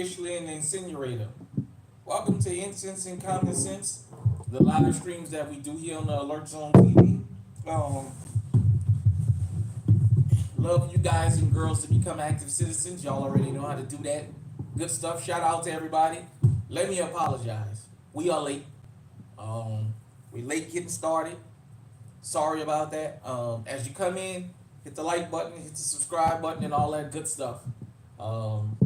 officially an incinerator. Welcome to Incense and Common Sense, the live streams that we do here on the Alert Zone TV. Love you guys and girls to become active citizens. Y'all already know how to do that. Good stuff. Shout out to everybody. Let me apologize. We are late. We late getting started. Sorry about that. As you come in, hit the like button, hit the subscribe button, and all that good stuff. Um,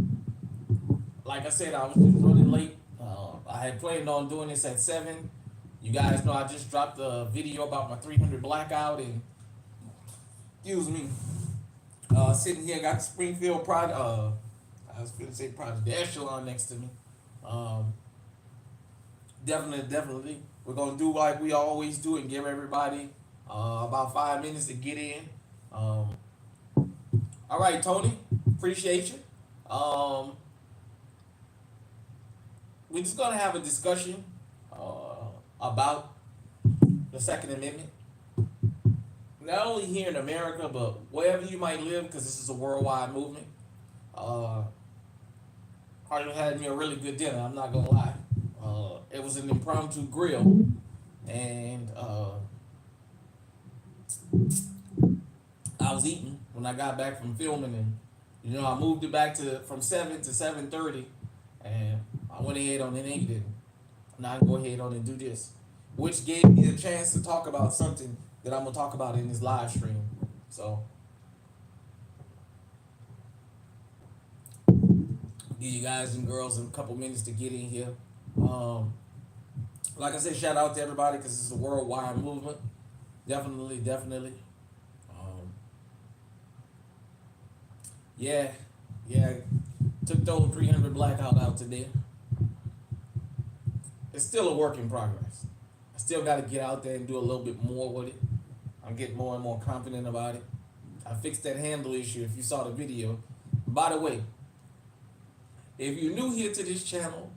like I said, I was just running late. I had planned on doing this at 7. You guys know I just dropped a video about my 300 blackout, and excuse me, sitting here got the Springfield Project. I was going to say Project the Echelon next to me. Um, definitely, we're gonna do like we always do and give everybody about 5 minutes to get in. Um, all right, Tony, appreciate you. We're just gonna have a discussion about the Second Amendment, not only here in America but wherever you might live, because this is a worldwide movement. Hardy had me a really good dinner. I'm not gonna lie. It was an impromptu grill, and I was eating when I got back from filming, and I moved it back to from 7 to 7:30, and I went ahead on and ate it. Now I can go ahead on and do this, which gave me a chance to talk about something that I'm gonna talk about in this live stream. So give you guys and girls a couple minutes to get in here. Like I said, shout out to everybody because it's a worldwide movement. Definitely. Um, yeah, yeah. Took the old 300 blackout out today. It's still a work in progress. I still got to get out there and do a little bit more with it. I'm getting more and more confident about it. I fixed that handle issue if you saw the video. By the way, if you're new here to this channel,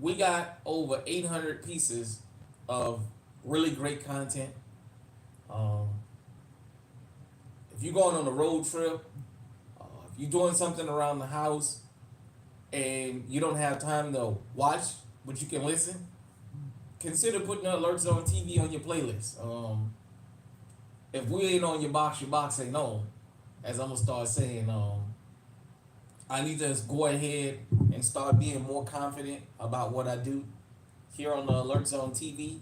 we got over 800 pieces of really great content. Um, if you're going on a road trip, if you're doing something around the house and you don't have time to watch, but you can listen, consider putting Alert Zone TV on your playlist. If we ain't on your box ain't on. As I'm going to start saying, I need to go ahead and start being more confident about what I do here on the Alert Zone TV,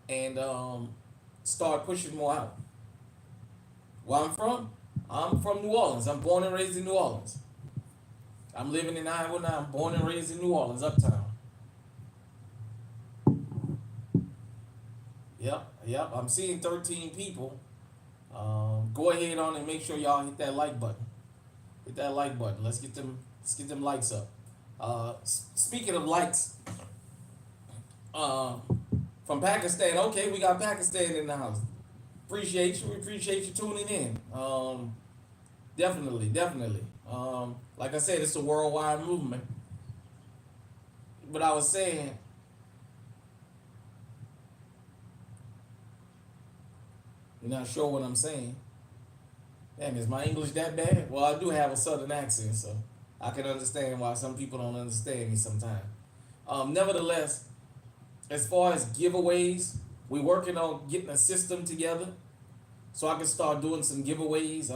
and start pushing more out. Where I'm from New Orleans. I'm born and raised in New Orleans. I'm living in Iowa now. I'm born and raised in New Orleans, uptown. Yep. I'm seeing 13 people. Go ahead on and make sure y'all hit that like button. Hit that like button. Let's get them likes up. Speaking of likes, from Pakistan. Okay, we got Pakistan in the house. Appreciate you. We appreciate you tuning in. Definitely. Like I said, it's a worldwide movement. But I was saying, you're not sure what I'm saying. Damn, is my English that bad? Well, I do have a southern accent, so I can understand why some people don't understand me sometimes. Nevertheless, as far as giveaways, we're working on getting a system together so I can start doing some giveaways.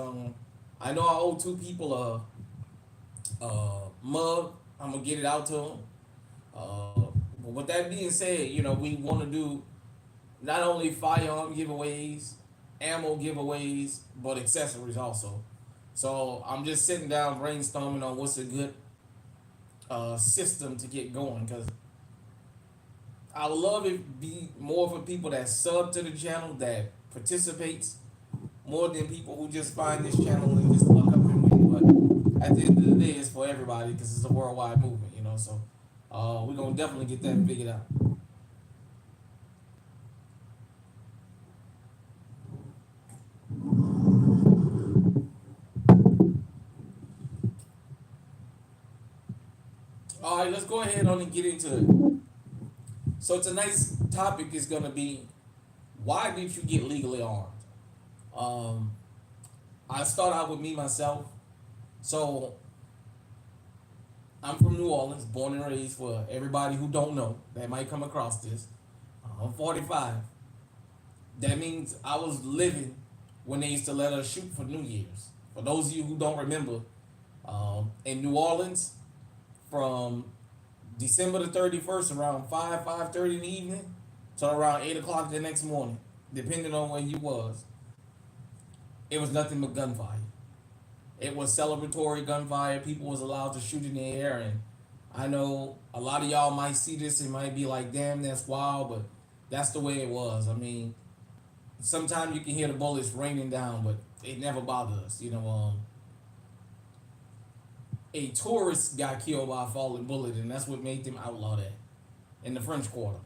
I know I owe 2 people a mug. I'm gonna get it out to them. But with that being said, we want to do not only firearm giveaways, ammo giveaways, but accessories also. So I'm just sitting down brainstorming on what's a good system to get going, because I would love it be more for people that sub to the channel, that participates, more than people who just find this channel and just look up and win. But at the end of the day, it's for everybody because it's a worldwide movement, So we're going to definitely get that figured out. All right, let's go ahead on and get into it. So tonight's topic is going to be, why did you get legally armed? I start out with me myself. So I'm from New Orleans, born and raised. For everybody who don't know, that might come across this. I'm 45. That means I was living when they used to let us shoot for New Year's. For those of you who don't remember, in New Orleans, from December the 31st, around 5:30 in the evening, to around 8 o'clock the next morning, depending on where you was, it was nothing but gunfire. It was celebratory gunfire. People was allowed to shoot in the air, and I know a lot of y'all might see this and might be like, "Damn, that's wild," but that's the way it was. I mean, sometimes you can hear the bullets raining down, but it never bothered us. A tourist got killed by a falling bullet, and that's what made them outlaw that in the French Quarter.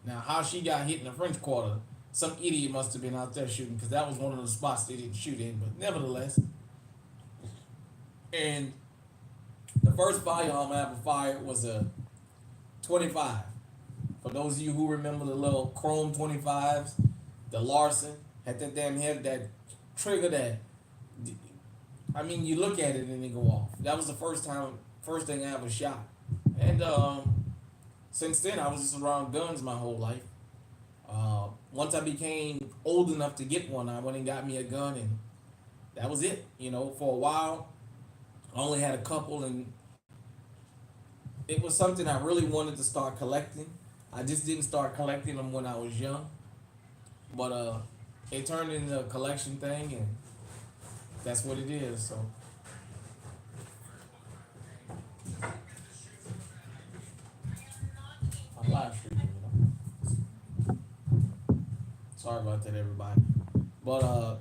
Now, how she got hit in the French Quarter, some idiot must have been out there shooting, because that was one of the spots they didn't shoot in. But nevertheless, and the first firearm I ever fired was a 25. For those of you who remember the little chrome 25s, the Larson had that damn head, that trigger that, I mean, you look at it and it go off. That was the first thing I ever shot. And since then, I was just around guns my whole life. Once I became old enough to get one, I went and got me a gun, and that was it. For a while, I only had a couple, and it was something I really wanted to start collecting. I just didn't start collecting them when I was young, but it turned into a collection thing, and that's what it is. So I'm live streaming. Sorry about that, everybody. But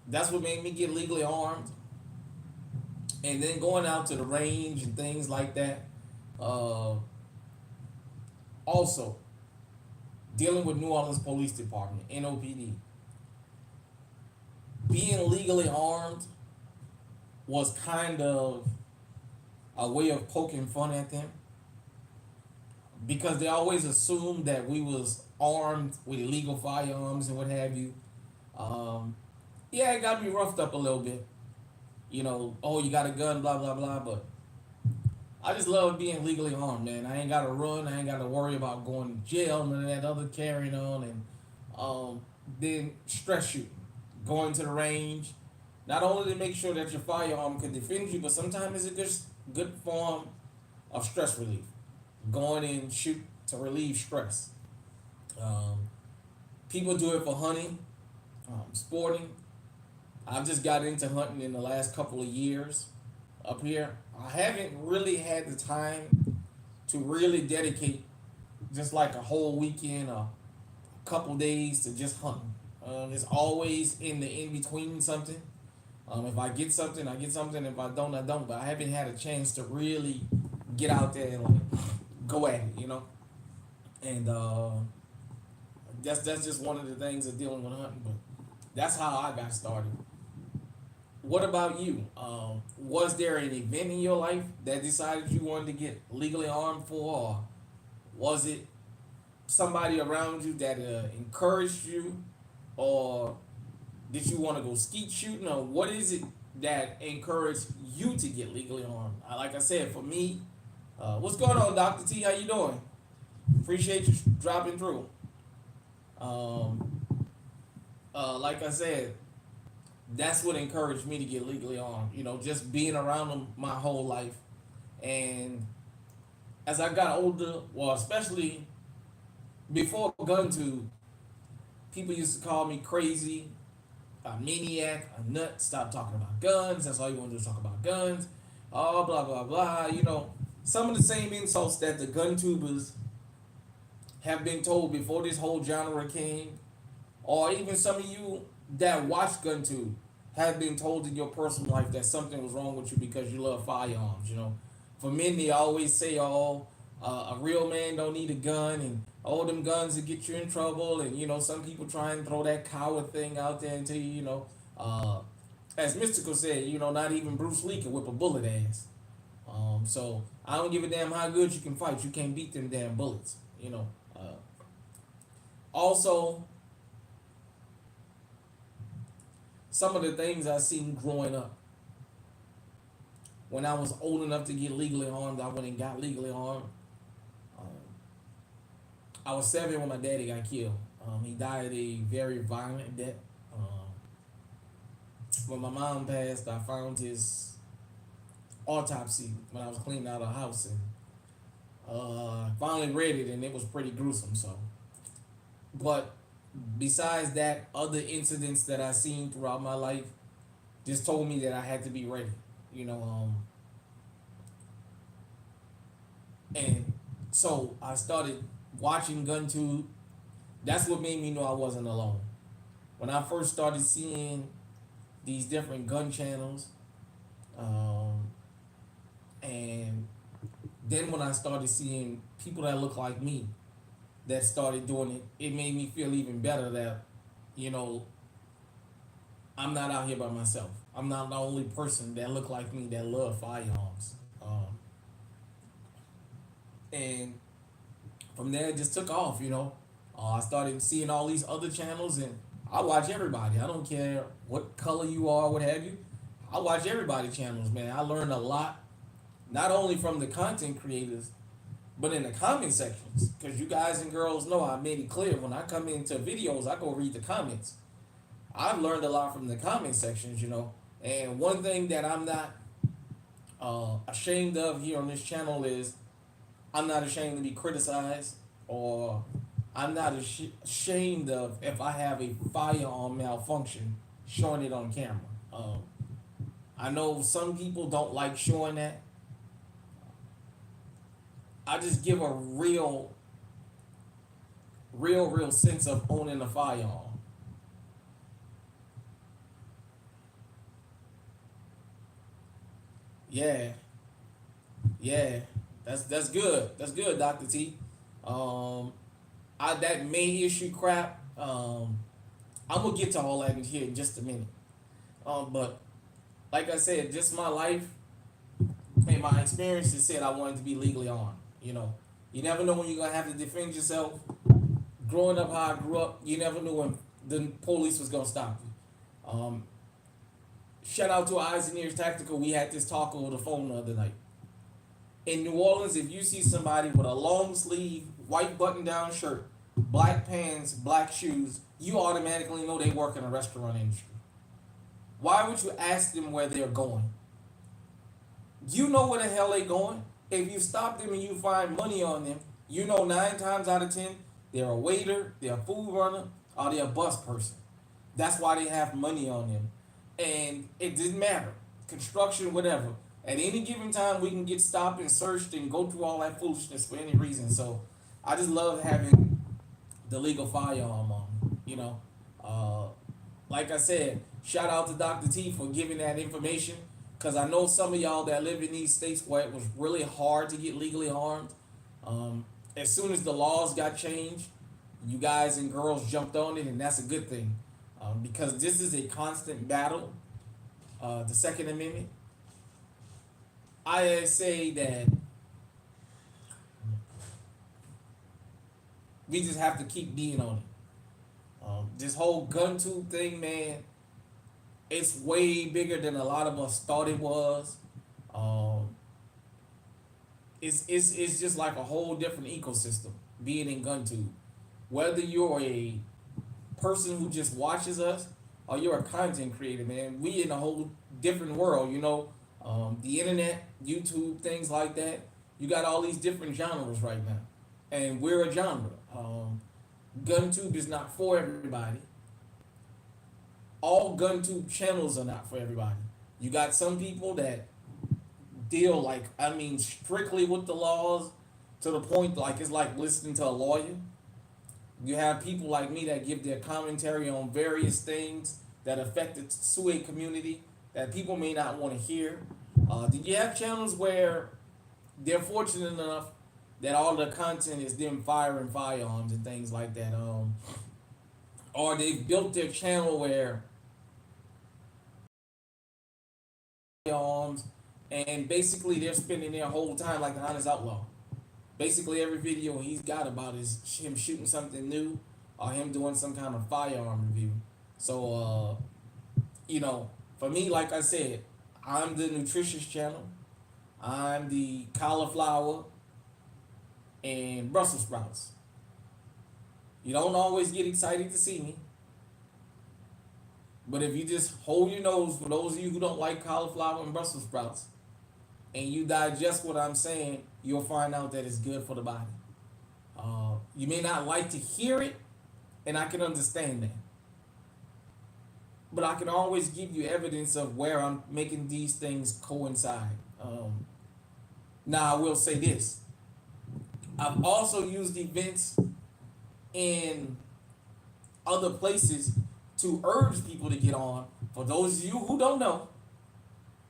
that's what made me get legally armed, and then going out to the range and things like that. Uh, Also, dealing with New Orleans Police Department (NOPD), being legally armed was kind of a way of poking fun at them, because they always assumed that we was armed with illegal firearms and what have you. Um, yeah, it got me roughed up a little bit. Oh, you got a gun, blah blah blah. But I just love being legally armed, man. I ain't gotta run. I ain't gotta worry about going to jail, none of that other carrying on, and um, then stress shooting, going to the range. Not only to make sure that your firearm can defend you, but sometimes it's a good form of stress relief. Going and shoot to relieve stress. Um, People do it for hunting, sporting. I've just got into hunting in the last couple of years up here. I haven't really had the time to really dedicate just like a whole weekend or a couple days to just hunting. It's always in the in between something. If I get something, I get something. If I don't, I don't. But I haven't had a chance to really get out there and like go at it. And that's just one of the things of dealing with hunting. But that's how I got started. What about you? Was there an event in your life that decided you wanted to get legally armed for, or was it somebody around you that encouraged you, or did you want to go skeet shooting, or what is it that encouraged you to get legally armed? Like I said, for me, what's going on, Dr. T? How you doing? Appreciate you dropping through. Um, like I said, that's what encouraged me to get legally armed. Just being around them my whole life, and as I got older, well, especially before gun to, people used to call me crazy, a maniac, a nut. Stop talking about guns. That's all you want to do is talk about guns. Oh, blah blah blah. Some of the same insults that the gun tubers have been told before this whole genre came, or even some of you that watch GunTube have been told in your personal life that something was wrong with you because you love firearms. For men, they always say, "Oh, a real man don't need a gun," and "Oh, them guns will get you in trouble." And some people try and throw that coward thing out there until as Mystical said, not even Bruce Lee can whip a bullet ass. So I don't give a damn how good you can fight. You can't beat them damn bullets. Also, some of the things I seen growing up when I was old enough to get legally armed, I went and got legally armed. Um, I was 7 when my daddy got killed. He died a very violent death. When my mom passed, I found his autopsy when I was cleaning out a house, and finally read it, and it was pretty gruesome. So, but besides that, other incidents that I seen throughout my life just told me that I had to be ready. You know, and so I started watching GunTube. That's what made me know I wasn't alone. When I first started seeing these different gun channels, um, and then when I started seeing people that look like me that started doing it, it made me feel even better that, you know, I'm not out here by myself. I'm not the only person that look like me that love firearms. And from there, it just took off, you know. I started seeing all these other channels, and I watch everybody. I don't care what color you are, what have you. I watch everybody channels, man. I learned a lot, not only from the content creators, but in the comment sections. Because you guys and girls know I made it clear when I come into videos, I go read the comments. I've learned a lot from the comment sections, you know. And one thing that I'm not ashamed of here on this channel is I'm not ashamed to be criticized, or I'm not ashamed of if I have a firearm malfunction showing it on camera. I know some people don't like showing that. I just give a real sense of owning a firearm. Yeah, yeah, that's good. That's good, Doctor T. Um, that main issue crap. I'm gonna get to all that in here in just a minute. But like I said, just my life and my experiences said I wanted to be legally armed. You know, you never know when you're gonna have to defend yourself. Growing up how I grew up, you never knew when the police was gonna stop you. Shout out to Eyes and Ears Tactical. We had this talk over the phone the other night. In New Orleans, if you see somebody with a long sleeve, white button down shirt, black pants, black shoes, you automatically know they work in a restaurant industry. Why would you ask them where they're going? You know where the hell they going. If you stop them and you find money on them, you know 9 times out of 10, they're a waiter, they're a food runner, or they're a bus person. That's why they have money on them. And it didn't matter. Construction, whatever. At any given time, we can get stopped and searched and go through all that foolishness for any reason. So I just love having the legal firearm on, you know. Uh, like I said, shout out to Dr. T for giving that information. Because I know some of y'all that live in these states where it was really hard to get legally armed. As soon as the laws got changed, you guys and girls jumped on it, and that's a good thing. Because this is a constant battle, the Second Amendment. I say that we just have to keep being on it. This whole gun tube thing, man, it's way bigger than a lot of us thought it was. Um, it's just like a whole different ecosystem being in GunTube. Whether you're a person who just watches us or you're a content creator, man, we in a whole different world. You know, the internet, YouTube, things like that. You got all these different genres right now, and we're a genre. GunTube is not for everybody. All GunTube channels are not for everybody. You got some people that deal like, I mean, strictly with the laws to the point like it's like listening to a lawyer. You have people like me that give their commentary on various things that affect the Sui community that people may not want to hear. Did you have channels where they're fortunate enough that all the content is them firing firearms and things like that? Or they built their channel where firearms and basically they're spending their whole time like the honest outlaw. Basically every video he's got about is him shooting something new or him doing some kind of firearm review. So you know, for me, like I said, I'm the nutritious channel. I'm the cauliflower and Brussels sprouts. You don't always get excited to see me, but if you just hold your nose, for those of you who don't like cauliflower and Brussels sprouts, and you digest what I'm saying, you'll find out that it's good for the body. You may not like to hear it, and I can understand that. But I can always give you evidence of where I'm making these things coincide. Now, I will say this. I've also used events in other places to urge people to get on. For those of you who don't know,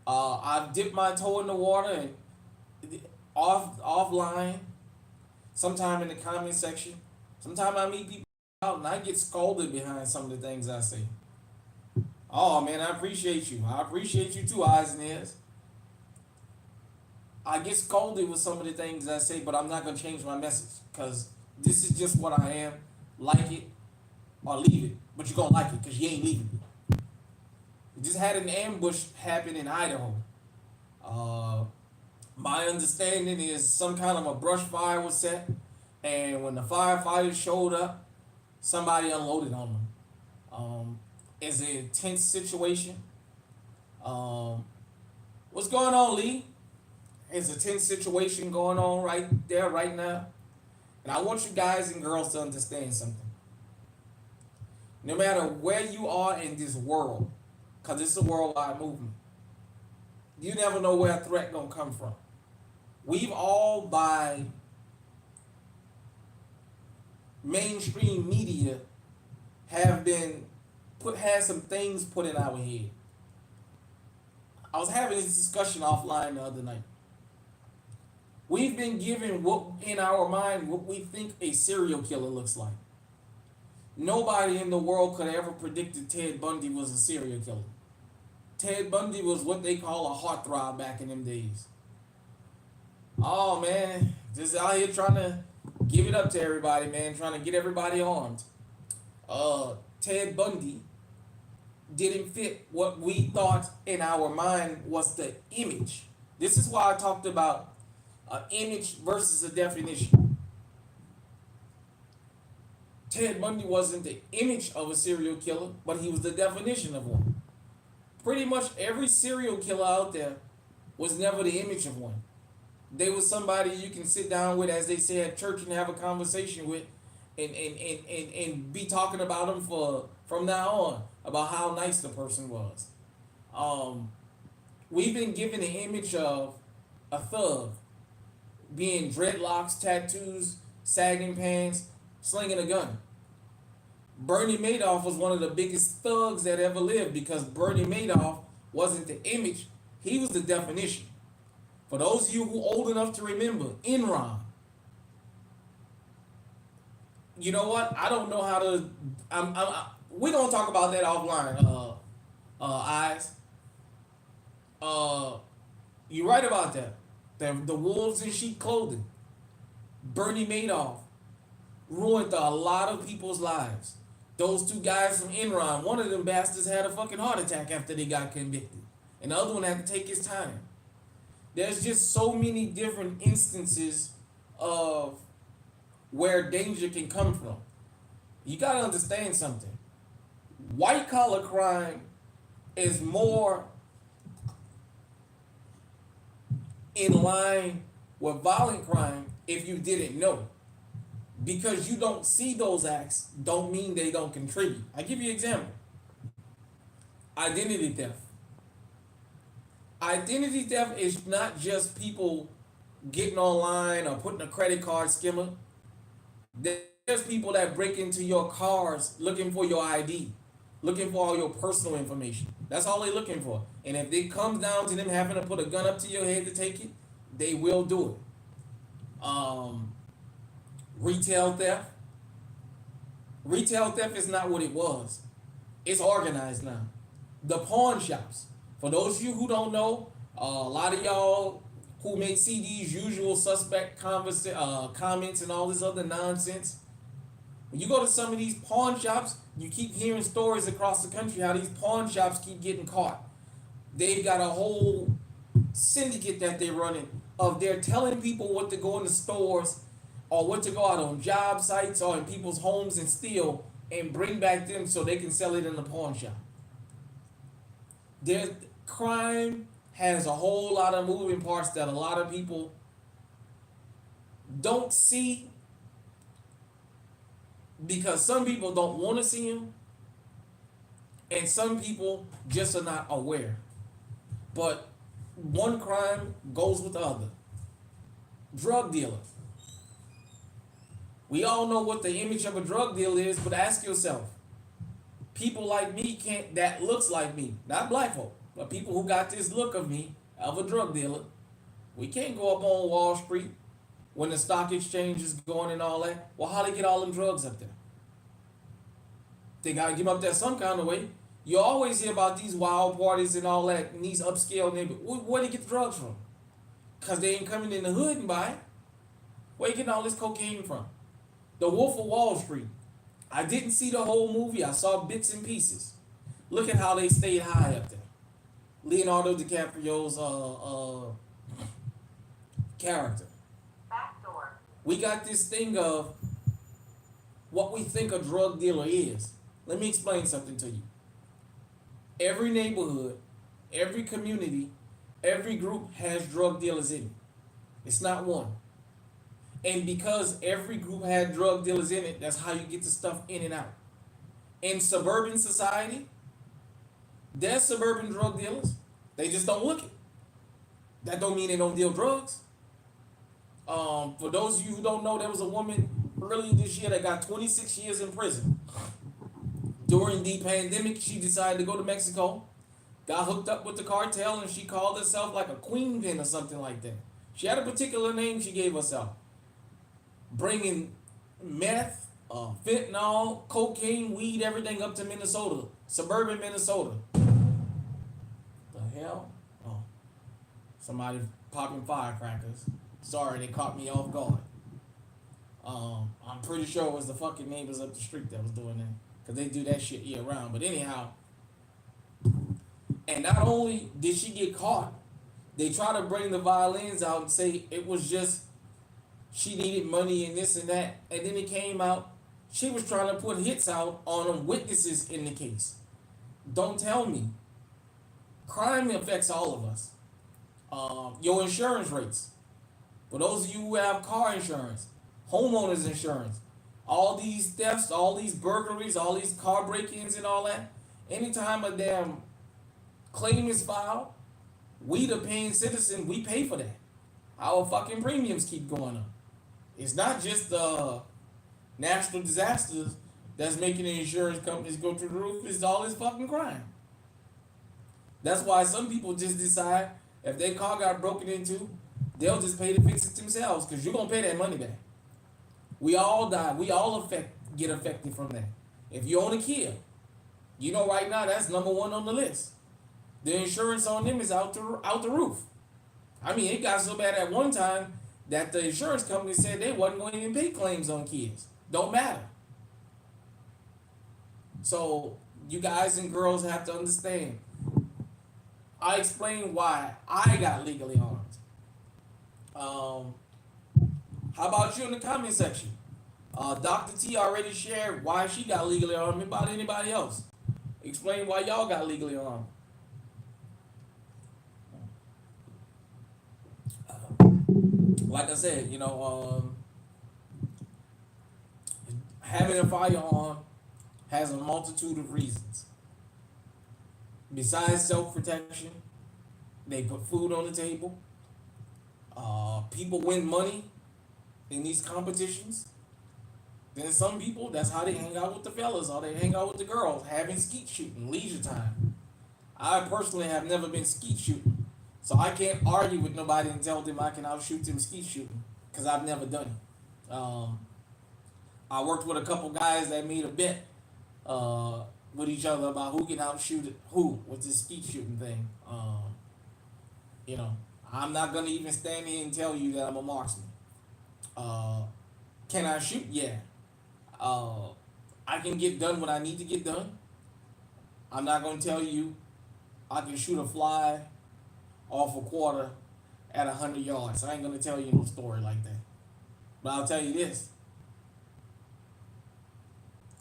I've dipped my toe in the water and offline, sometime in the comment section. Sometimes I meet people out and I get scolded behind some of the things I say. Oh man, I appreciate you. I appreciate you too, eyes and ears. I get scolded with some of the things I say, but I'm not gonna change my message because this is just what I am. Like it or leave it, but you're gonna like it because you ain't leaving it. We just had an ambush happen in Idaho. My understanding is some kind of a brush fire was set, and when the firefighters showed up, somebody unloaded on them. It's an intense situation. What's going on, Lee? It's a tense situation going on right there, right now. And I want you guys and girls to understand something. No matter where you are in this world, because it's a worldwide movement, you never know where a threat gonna come from. We've all, by mainstream media, have been had some things put in our head. I was having this discussion offline the other night. We've been given what in our mind what we think a serial killer looks like. Nobody in the world could have ever predicted Ted Bundy was a serial killer. Ted Bundy was what they call a heartthrob back in them days. Oh man, just out here trying to give it up to everybody, man, trying to get everybody armed. Ted Bundy didn't fit what we thought in our mind was the image. This is why I talked about an image versus a definition. Ted Bundy wasn't the image of a serial killer, but he was the definition of one. Pretty much every serial killer out there was never the image of one. They was somebody you can sit down with, as they say at church, and have a conversation with, and be talking about them from now on about how nice the person was. We've been given the image of a thug, being dreadlocks, tattoos, sagging pants, slinging a gun. Bernie Madoff was one of the biggest thugs that ever lived because Bernie Madoff wasn't the image, he was the definition. For those of you who old enough to remember, Enron. You know what? I don't know how to. We're gonna talk about that offline. Eyes. You're right about that. The wolves in sheep clothing. Bernie Madoff ruined a lot of people's lives. Those two guys from Enron, one of them bastards had a fucking heart attack after they got convicted, and the other one had to take his time. There's just so many different instances of where danger can come from. You gotta understand something. White collar crime is more in line with violent crime if you didn't know. Because you don't see those acts don't mean they don't contribute. I give you an example. Identity theft. Identity theft is not just people getting online or putting a credit card skimmer. There's people that break into your cars looking for your ID, looking for all your personal information. That's all they're looking for. And if it comes down to them having to put a gun up to your head to take it, they will do it. Retail theft. Retail theft is not what it was. It's organized now. The pawn shops. For those of you who don't know, a lot of y'all who may see these usual suspect comments and all this other nonsense, when you go to some of these pawn shops, you keep hearing stories across the country how these pawn shops keep getting caught. They've got a whole syndicate that they're running of they're telling people what to go in the stores or what to go out on job sites or in people's homes and steal and bring back them so they can sell it in the pawn shop. There's crime has a whole lot of moving parts that a lot of people don't see because some people don't want to see them and some people just are not aware. But one crime goes with the other. Drug dealer. We all know what the image of a drug dealer is, but ask yourself, people like me can't that looks like me, not black folk, but people who got this look of me, of a drug dealer, we can't go up on Wall Street when the stock exchange is going and all that. Well, how they get all them drugs up there? They gotta get them up there some kind of way. You always hear about these wild parties and all that in these upscale neighborhoods. Where they get the drugs from? Cause they ain't coming in the hood and buy it. Where you getting all this cocaine from? The Wolf of Wall Street. I didn't see the whole movie. I saw bits and pieces. Look at how they stayed high up there. Leonardo DiCaprio's character. Backdoor. We got this thing of what we think a drug dealer is. Let me explain something to you. Every neighborhood, every community, every group has drug dealers in it. It's not one. And because every group had drug dealers in it, that's how you get the stuff in and out. In suburban society, there's suburban drug dealers. They just don't look it. That don't mean they don't deal drugs. For those of you who don't know, there was a woman earlier this year that got 26 years in prison. During the pandemic, she decided to go to Mexico, got hooked up with the cartel, and she called herself like a queen pin or something like that. She had a particular name she gave herself. Bringing meth, fentanyl, cocaine, weed, everything up to Minnesota, suburban Minnesota. The hell? Oh, somebody popping firecrackers. Sorry, they caught me off guard. I'm pretty sure it was the fucking neighbors up the street that was doing that. Because they do that shit year round. But anyhow, and not only did she get caught, they try to bring the violins out and say it was just she needed money and this and that. And then it came out, she was trying to put hits out on them witnesses in the case. Don't tell me. Crime affects all of us. Your insurance rates. For those of you who have car insurance, homeowners insurance, all these thefts, all these burglaries, all these car break-ins and all that, anytime a damn claim is filed, we the paying citizen, we pay for that. Our fucking premiums keep going up. It's not just natural disasters that's making the insurance companies go through the roof. It's all this fucking crime. That's why some people just decide if their car got broken into, they'll just pay to fix it themselves because you're going to pay that money back. We all die. We all get affected from that. If you own a Kia, you know right now that's number one on the list. The insurance on them is out the roof. I mean, it got so bad at one time that the insurance company said they wasn't going to even pay claims on Kias. Don't matter. So you guys and girls have to understand. I explained why I got legally armed. How about you in the comment section? Dr. T already shared why she got legally armed. About anybody else? Explain why y'all got legally armed. Like I said, having a firearm has a multitude of reasons. Besides self-protection, they put food on the table. People win money in these competitions. Then some people, that's how they hang out with the fellas or they hang out with the girls, having skeet shooting, leisure time. I personally have never been skeet shooting, so I can't argue with nobody and tell them I can outshoot them skeet shooting because I've never done it. I worked with a couple guys that made a bet with each other about who can outshoot who with this skeet shooting thing. I'm not gonna even stand here and tell you that I'm a marksman. Can I shoot? Yeah. I can get done what I need to get done. I'm not gonna tell you I can shoot a fly off a quarter at 100 yards. I ain't gonna tell you no story like that. But I'll tell you this: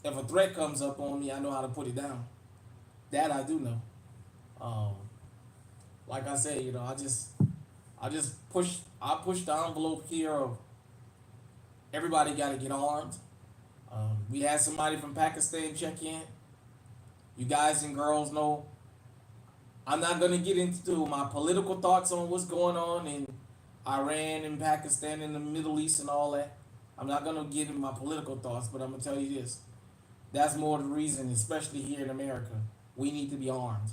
if a threat comes up on me, I know how to put it down. That I do know. Um, like I said, I push the envelope here of everybody got to get armed. We had somebody from Pakistan check in. You guys and girls know I'm not gonna get into my political thoughts on what's going on in Iran and Pakistan and the Middle East and all that. I'm not gonna get into my political thoughts, but I'm gonna tell you this: that's more the reason, especially here in America, we need to be armed.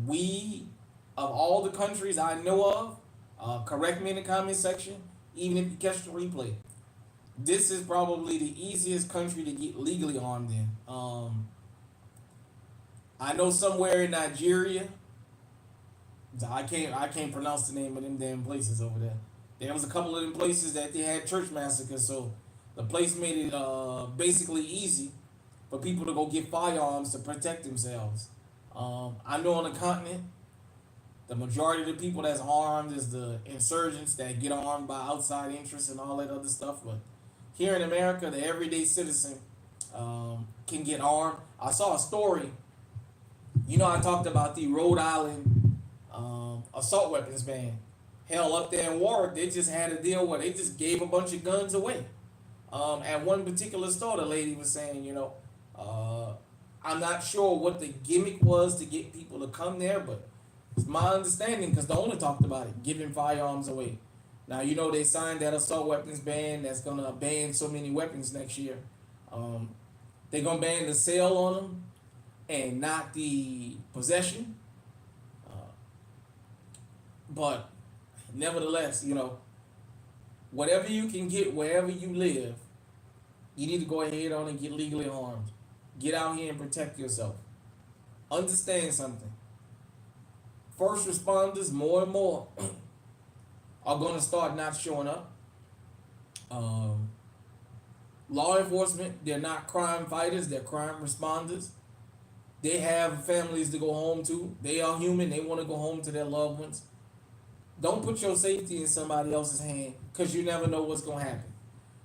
We, of all the countries I know of, correct me in the comment section, even if you catch the replay. This is probably the easiest country to get legally armed in. I know somewhere in Nigeria, I can't pronounce the name of them damn places over there. There was a couple of them places that they had church massacres, so the place made it basically easy for people to go get firearms to protect themselves. I know on the continent, the majority of the people that's armed is the insurgents that get armed by outside interests and all that other stuff. But here in America, the everyday citizen can get armed. I saw a story. I talked about the Rhode Island assault weapons ban. Hell, up there in Warwick, they just had a deal where they just gave a bunch of guns away. At one particular store, the lady was saying, I'm not sure what the gimmick was to get people to come there, but it's my understanding because the owner talked about it, giving firearms away. Now, they signed that assault weapons ban that's going to ban so many weapons next year. They're going to ban the sale on them and not the possession. But nevertheless, whatever you can get wherever you live, you need to go ahead on and get legally armed. Get out here and protect yourself. Understand something. First responders, more and more, are going to start not showing up. Law enforcement, they're not crime fighters, they're crime responders. They have families to go home to. They are human, they want to go home to their loved ones. Don't put your safety in somebody else's hand because you never know what's going to happen.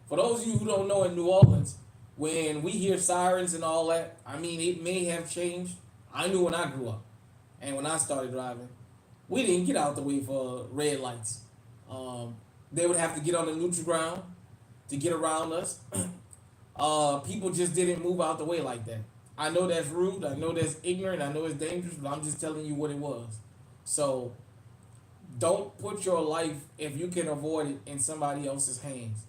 For those of you who don't know, in New Orleans, when we hear sirens and all that, it may have changed. I knew when I grew up and when I started driving, we didn't get out the way for red lights. They would have to get on the neutral ground to get around us. People just didn't move out the way like that. I know that's rude. I know that's ignorant. I know it's dangerous, but I'm just telling you what it was. So don't put your life, if you can avoid it, in somebody else's hands.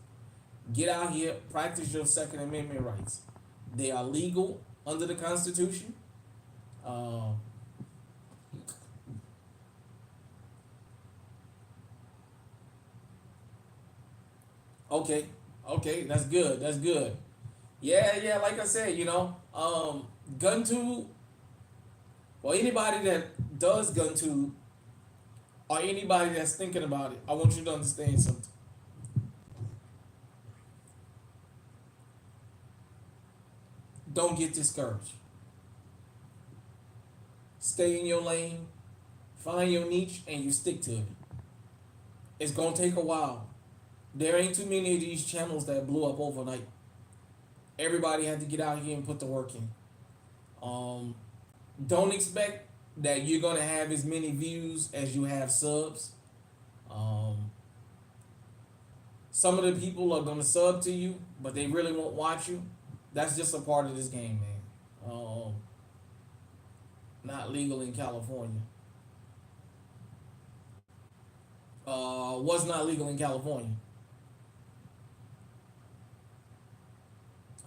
Get out here, practice your Second Amendment rights. They are legal under the Constitution. Okay, that's good. That's good. Yeah, like I said, gun tube, or anybody that does gun tube, or anybody that's thinking about it, I want you to understand something. Don't get discouraged. Stay in your lane, find your niche, and you stick to it. It's gonna take a while. There ain't too many of these channels that blew up overnight. Everybody had to get out here and put the work in. Don't expect that you're gonna have as many views as you have subs. Some of the people are gonna sub to you, but they really won't watch you. That's just a part of this game, man. Not legal in California. Was not legal in California.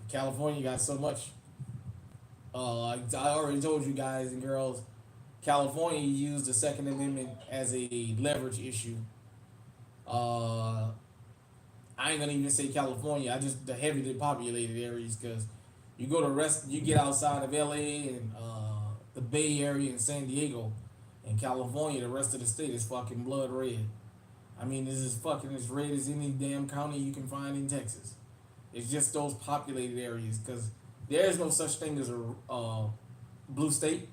California got so much. I already told you guys and girls, California used the Second Amendment as a leverage issue. I ain't gonna even say California. I just the heavily populated areas because you get outside of LA and the Bay Area and San Diego, and California, the rest of the state is fucking blood red. This is fucking as red as any damn county you can find in Texas. It's just those populated areas because there is no such thing as a blue state.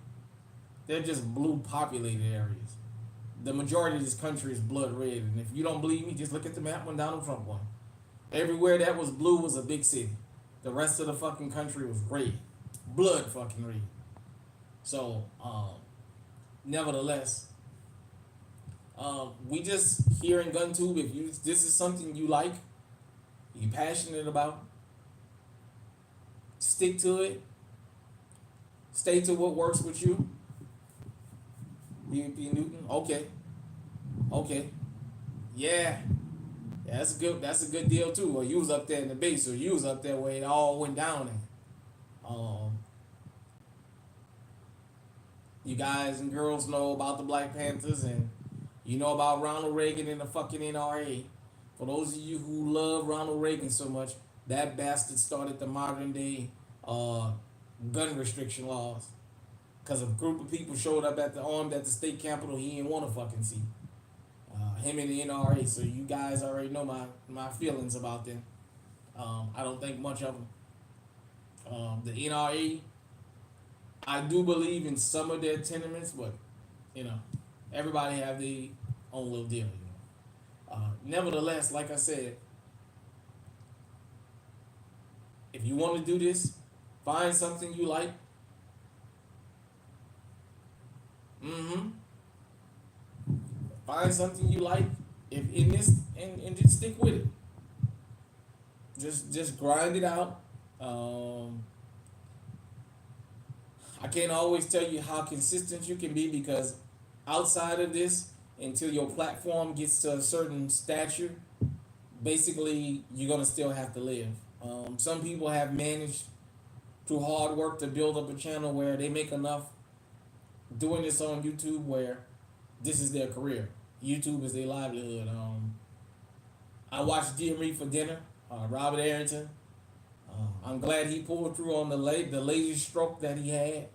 They're just blue populated areas. the majority of this country is blood red. And if you don't believe me, just look at the map when Donald Trump won. Everywhere that was blue was a big city. The rest of the fucking country was red. Blood fucking red. So, nevertheless, we just here in GunTube, if you this is something you like, you passionate about, stick to it. Stay to what works with you. B Newton, okay. Okay. Yeah. Yeah, that's a good deal too. Well, you was up there in the base, or you was up there where it all went down at. You guys and girls know about the Black Panthers, and you know about Ronald Reagan and the fucking NRA. For those of you who love Ronald Reagan so much, that bastard started the modern day gun restriction laws. Because a group of people showed up armed at the state capitol he didn't want to fucking see. Him and the NRA. So you guys already know my feelings about them. I don't think much of them. The NRA, I do believe in some of their tenements, but everybody have their own little deal. Nevertheless, like I said, if you want to do this, find something you like. Find something you like. If in this and just stick with it. Just grind it out. I can't always tell you how consistent you can be, because outside of this, until your platform gets to a certain stature, basically you're gonna still have to live. Some people have managed through hard work to build up a channel where they make enough doing this on YouTube where this is their career. YouTube is their livelihood. I watched DME for dinner, Robert Arrington. I'm glad he pulled through on the lazy stroke that he had.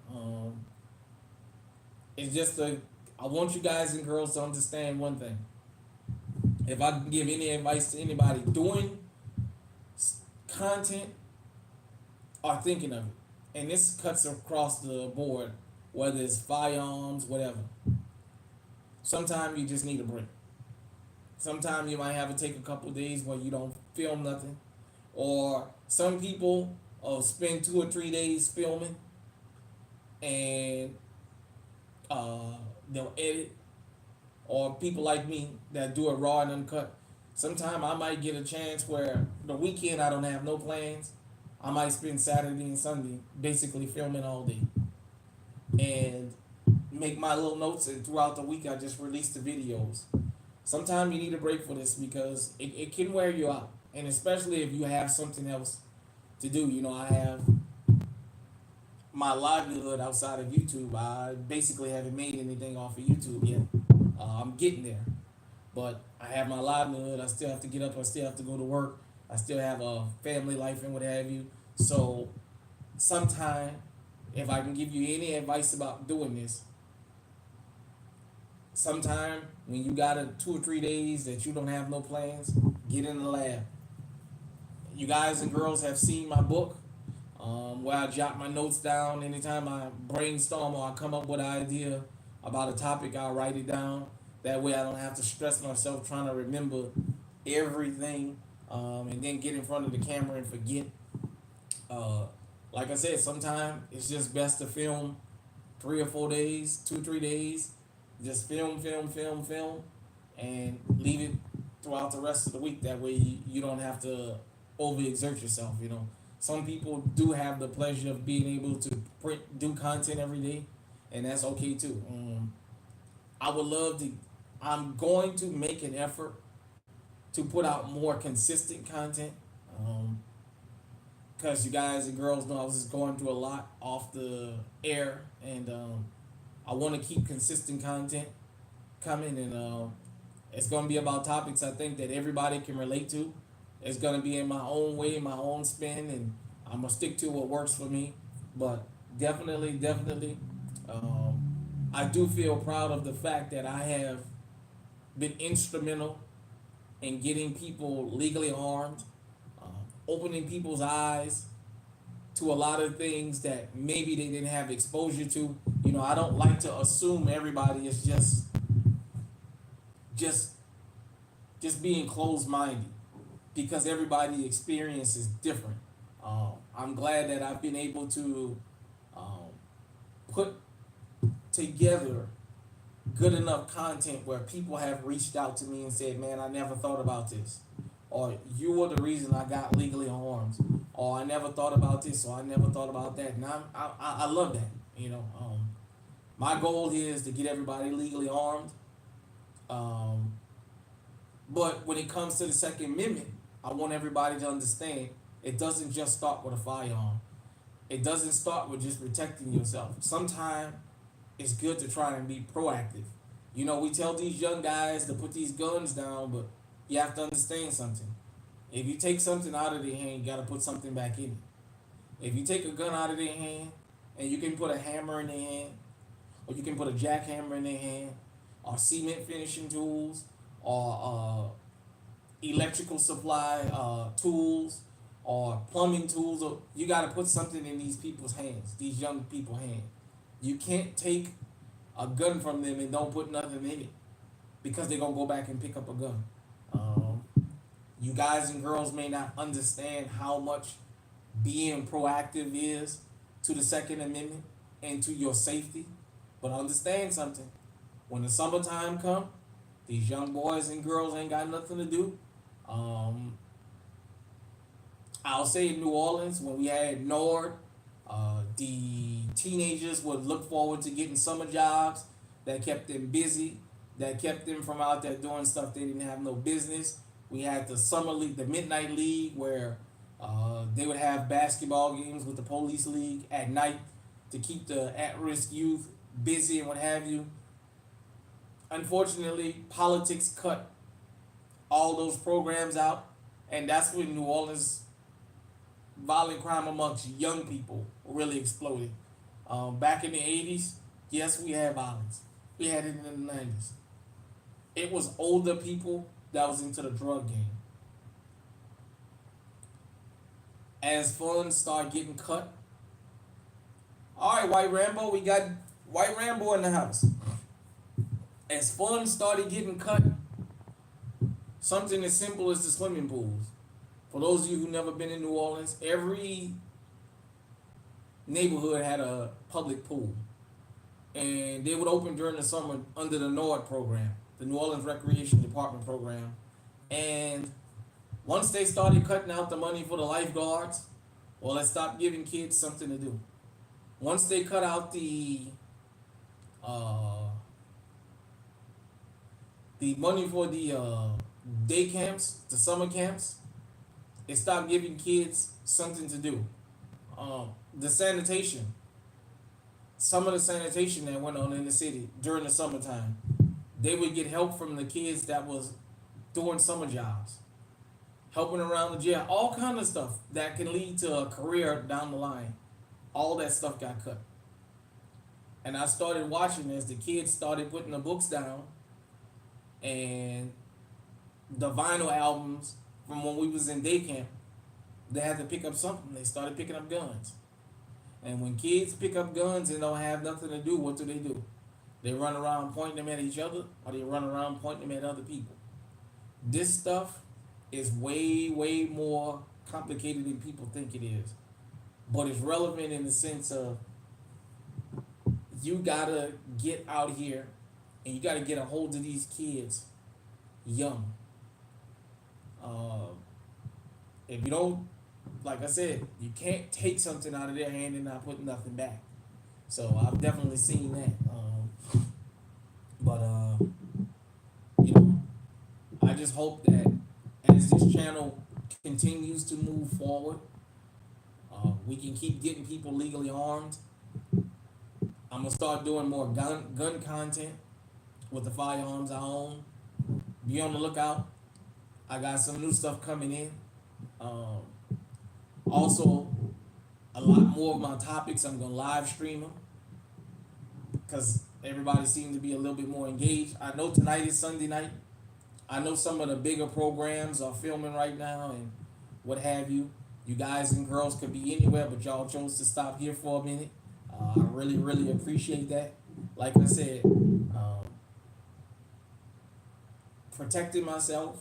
It's just I want you guys and girls to understand one thing. If I can give any advice to anybody doing content or thinking of it, and this cuts across the board, whether it's firearms, whatever. Sometimes you just need a break. Sometimes you might have to take a couple of days where you don't film nothing. Or some people spend 2 or 3 days filming and they'll edit. Or people like me that do it raw and uncut. Sometimes I might get a chance where the weekend I don't have no plans. I might spend Saturday and Sunday basically filming all day. And make my little notes, and throughout the week I just release the videos. Sometimes you need a break for this because it can wear you out. And especially if you have something else to do. I have my livelihood outside of YouTube. I basically haven't made anything off of YouTube yet. I'm getting there. But I have my livelihood. I still have to get up. I still have to go to work. I still have a family life and what have you. So sometime, if I can give you any advice about doing this, sometime when you got 2 or 3 days that you don't have no plans, get in the lab. You guys and girls have seen my book, where I jot my notes down. Anytime I brainstorm or I come up with an idea about a topic, I'll write it down. That way I don't have to stress myself trying to remember everything, and then get in front of the camera and forget. Like I said, sometimes it's just best to film 3 or 4 days, 2 or 3 days. Just film, and leave it throughout the rest of the week. That way you don't have to overexert yourself. Some people do have the pleasure of being able to do content every day, and that's okay too. I would love to. I'm going to make an effort to put out more consistent content. Because you guys and girls know I was just going through a lot off the air, and I want to keep consistent content coming, and it's going to be about topics I think that everybody can relate to. It's going to be in my own way, my own spin, and I'm going to stick to what works for me. But definitely, I do feel proud of the fact that I have been instrumental in getting people legally armed, opening people's eyes to a lot of things that maybe they didn't have exposure to. I don't like to assume everybody is just just being closed minded because everybody experience is different. I'm glad that I've been able to um, put together good enough content where people have reached out to me and said, "Man, I never thought about this," or "You were the reason I got legally armed," or "I never thought about this," or "I never thought about that." And I love that. My goal here is to get everybody legally armed. Um, but when it comes to the Second Amendment, I want everybody to understand it doesn't just start with a firearm. It doesn't start with just protecting yourself. Sometimes it's good to try and be proactive. We tell these young guys to put these guns down, but you have to understand something. If you take something out of their hand, you got to put something back in it. If you take a gun out of their hand and you can put a hammer in their hand, or you can put a jackhammer in their hand, or cement finishing tools, or electrical supply tools, or plumbing tools, or you got to put something in these people's hands, these young people's hands. You can't take a gun from them and don't put nothing in it because they're going to go back and pick up a gun. You guys and girls may not understand how much being proactive is to the Second Amendment and to your safety, but understand something. When the summertime come, these young boys and girls ain't got nothing to do. I'll say in New Orleans, when we had Nord, the teenagers would look forward to getting summer jobs that kept them busy, that kept them from out there doing stuff they didn't have no business. We had the summer league, the midnight league, where they would have basketball games with the police league at night to keep the at-risk youth busy and what have you. Unfortunately, politics cut all those programs out, and that's when New Orleans violent crime amongst young people really exploded. Back in the 80s, yes, we had violence. We had it in the 90s. It was older people that was into the drug game. As funds start getting cut, all right, White Rambo, we got White Rambo in the house. As funds started getting cut, something as simple as the swimming pools. For those of you who've never been in New Orleans, every neighborhood had a public pool. And they would open during the summer under the NORD program, the New Orleans Recreation Department program. And once they started cutting out the money for the lifeguards, well, let's stop giving kids something to do. Once they cut out the money for the day camps, the summer camps, it stopped giving kids something to do. The sanitation, some of the sanitation that went on in the city during the summertime, they would get help from the kids that was doing summer jobs, helping around the jail, all kind of stuff that can lead to a career down the line. All that stuff got cut. And I started watching as the kids started putting the books down and the vinyl albums from when we was in day camp. They had to pick up something. They started picking up guns. And when kids pick up guns and don't have nothing to do, what do? They run around pointing them at each other, or they run around pointing them at other people. This stuff is way, way more complicated than people think it is. But it's relevant in the sense of you gotta get out here and you gotta get a hold of these kids young. If you don't, like I said, you can't take something out of their hand and not put nothing back. So I've definitely seen that. But I just hope that as this channel continues to move forward, we can keep getting people legally armed. I'm gonna start doing more gun content with the firearms I own. Be on the lookout. I got some new stuff coming in. Also, a lot more of my topics I'm gonna live stream them because everybody seems to be a little bit more engaged. I know tonight is Sunday night. I know some of the bigger programs are filming right now and what have you. You guys and girls could be anywhere, but y'all chose to stop here for a minute. I really, really appreciate that. Like I said, protecting myself,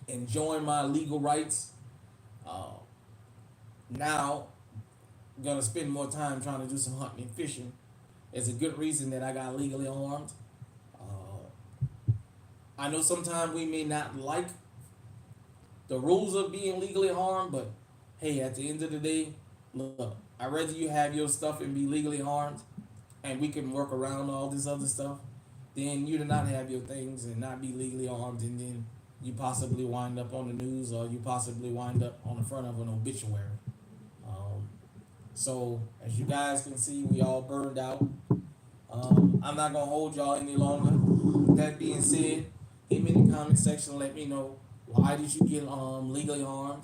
enjoying my legal rights. Uh, Now, gonna spend more time trying to do some hunting and fishing. It's a good reason that I got legally armed. I know sometimes we may not like the rules of being legally armed, but hey, at the end of the day, look, I'd rather you have your stuff and be legally armed, and we can work around all this other stuff, than you to not have your things and not be legally armed, and then you possibly wind up on the news or you possibly wind up on the front of an obituary. Um, so, as you guys can see, we all burned out. I'm not gonna hold y'all any longer. With that being said, hit me in the comment section. Let me know why did you get legally armed.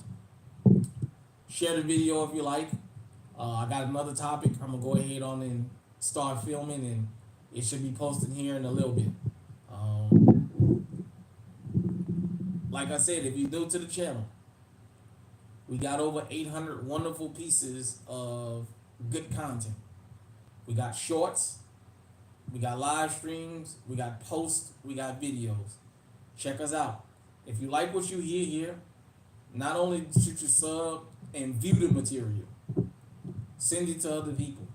Share the video if you like. I got another topic. I'm gonna go ahead on and start filming, and it should be posted here in a little bit. Like I said, if you're new to the channel, we got over 800 wonderful pieces of good content. We got shorts, we got live streams, we got posts, we got videos. Check us out. If you like what you hear here, not only should you sub and view the material, send it to other people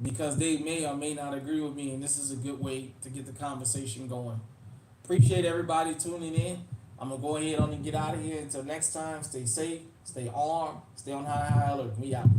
because they may or may not agree with me, and this is a good way to get the conversation going. Appreciate everybody tuning in. I'm gonna go ahead on and get out of here. Until next time, stay safe, stay armed, stay on high alert. We out.